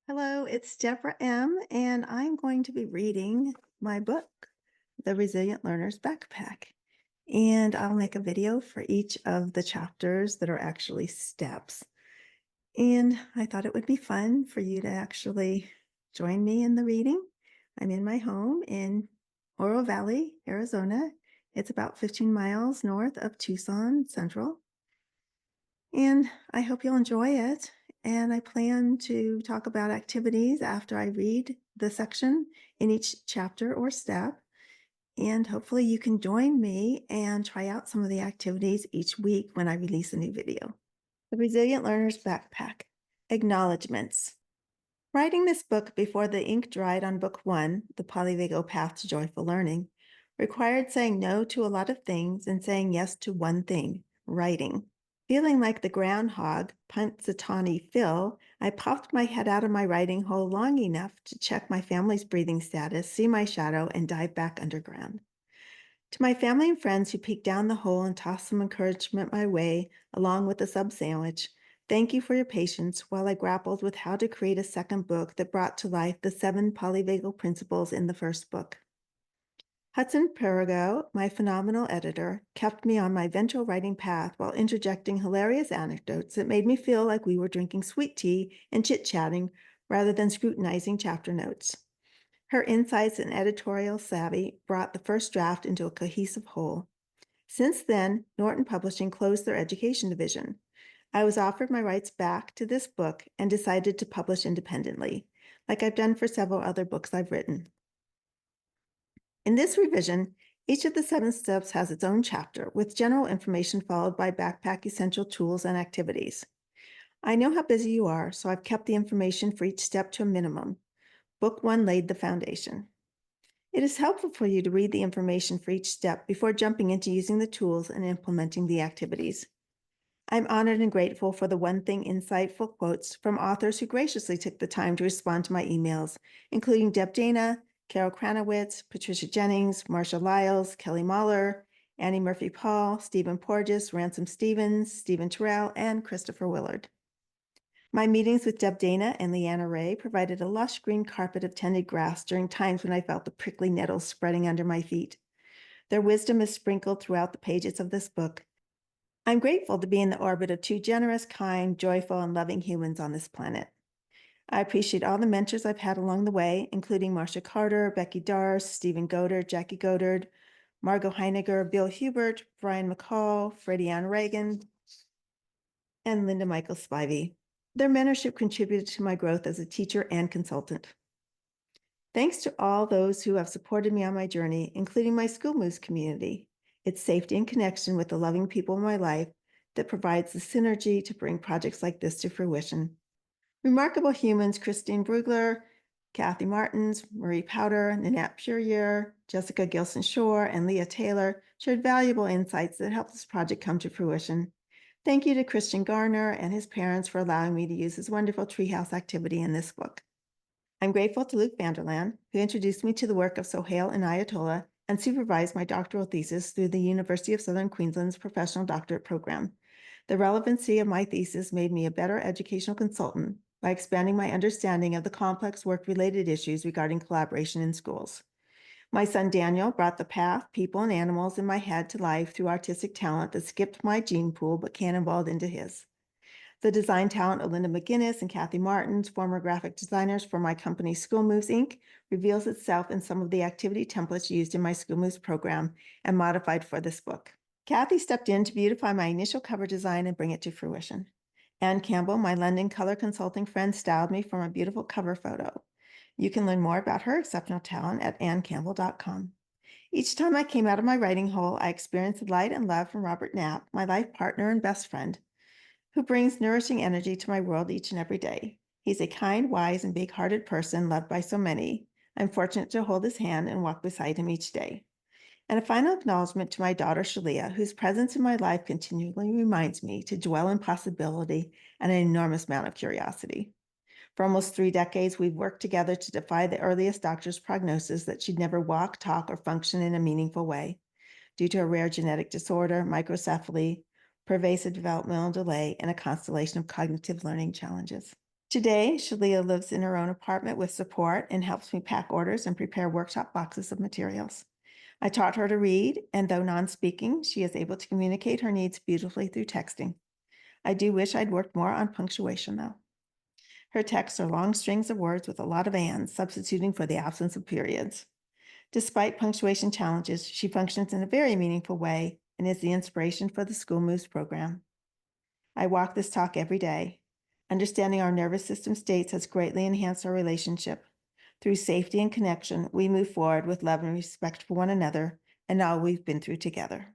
Hello, it's Deborah M., and I'm going to be reading my book, The Resilient Learner's Backpack. And I'll make a video for each of the chapters that are actually steps. And I thought it would be fun for you to actually join me in the reading. I'm in my home in Oro Valley, Arizona. It's about 15 miles north of Tucson Central. And I hope you'll enjoy it. And I plan to talk about activities after I read the section in each chapter or step. And hopefully you can join me and try out some of the activities each week when I release a new video. The Resilient Learner's Backpack. Acknowledgements. Writing this book before the ink dried on book 1, The Polyvagal Path to Joyful Learning, required saying no to a lot of things and saying yes to one thing, writing. Feeling like the groundhog, Punxsutawney Phil, I popped my head out of my writing hole long enough to check my family's breathing status, see my shadow, and dive back underground. To my family and friends who peeked down the hole and tossed some encouragement my way, along with a sub sandwich, thank you for your patience while I grappled with how to create a second book that brought to life the 7 polyvagal principles in the first book. Hudson Perigo, my phenomenal editor, kept me on my ventral writing path while interjecting hilarious anecdotes that made me feel like we were drinking sweet tea and chit-chatting rather than scrutinizing chapter notes. Her insights and editorial savvy brought the first draft into a cohesive whole. Since then, Norton Publishing closed their education division. I was offered my rights back to this book and decided to publish independently, like I've done for several other books I've written. In this revision, each of the 7 steps has its own chapter, with general information followed by backpack essential tools and activities. I know how busy you are, so I've kept the information for each step to a minimum. Book 1 laid the foundation. It is helpful for you to read the information for each step before jumping into using the tools and implementing the activities. I'm honored and grateful for the one thing insightful quotes from authors who graciously took the time to respond to my emails, including Deb Dana, Carol Kranowitz, Patricia Jennings, Marsha Lyles, Kelly Mahler, Annie Murphy Paul, Stephen Porges, Ransom Stevens, Stephen Terrell, and Christopher Willard. My meetings with Deb Dana and Leanna Ray provided a lush green carpet of tended grass during times when I felt the prickly nettles spreading under my feet. Their wisdom is sprinkled throughout the pages of this book. I'm grateful to be in the orbit of 2 generous, kind, joyful, and loving humans on this planet. I appreciate all the mentors I've had along the way, including Marcia Carter, Becky Dars, Stephen Goddard, Jackie Goddard, Margot Heiniger, Bill Hubert, Brian McCall, Freddie Ann Reagan, and Linda Michael Spivey. Their mentorship contributed to my growth as a teacher and consultant. Thanks to all those who have supported me on my journey, including my School Moves community. It's safety and connection with the loving people in my life that provides the synergy to bring projects like this to fruition. Remarkable humans Christine Brugler, Kathy Martins, Marie Powder, Nanette Puryear, Jessica Gilson-Shore, and Leah Taylor shared valuable insights that helped this project come to fruition. Thank you to Christian Garner and his parents for allowing me to use his wonderful treehouse activity in this book. I'm grateful to Luke Vanderland, who introduced me to the work of Sohail and Ayatollah and supervised my doctoral thesis through the University of Southern Queensland's Professional Doctorate Program. The relevancy of my thesis made me a better educational consultant by expanding my understanding of the complex work-related issues regarding collaboration in schools. My son Daniel brought the path, people, and animals in my head to life through artistic talent that skipped my gene pool but cannonballed into his. The design talent of Linda McGinnis and Kathy Martins, former graphic designers for my company School Moves Inc., reveals itself in some of the activity templates used in my School Moves program and modified for this book. Kathy stepped in to beautify my initial cover design and bring it to fruition. Ann Campbell, my London color consulting friend, styled me for my beautiful cover photo. You can learn more about her exceptional talent at anncampbell.com. Each time I came out of my writing hole, I experienced the light and love from Robert Knapp, my life partner and best friend, who brings nourishing energy to my world each and every day. He's a kind, wise, and big-hearted person loved by so many. I'm fortunate to hold his hand and walk beside him each day. And a final acknowledgement to my daughter, Shalia, whose presence in my life continually reminds me to dwell in possibility and an enormous amount of curiosity. For almost 3 decades, we've worked together to defy the earliest doctor's prognosis that she'd never walk, talk, or function in a meaningful way due to a rare genetic disorder, microcephaly, pervasive developmental delay, and a constellation of cognitive learning challenges. Today, Shalia lives in her own apartment with support and helps me pack orders and prepare workshop boxes of materials. I taught her to read, and though non-speaking, she is able to communicate her needs beautifully through texting. I do wish I'd worked more on punctuation, though. Her texts are long strings of words with a lot of ands, substituting for the absence of periods. Despite punctuation challenges, she functions in a very meaningful way and is the inspiration for the School Moves program. I walk this talk every day. Understanding our nervous system states has greatly enhanced our relationship. Through safety and connection, we move forward with love and respect for one another and all we've been through together.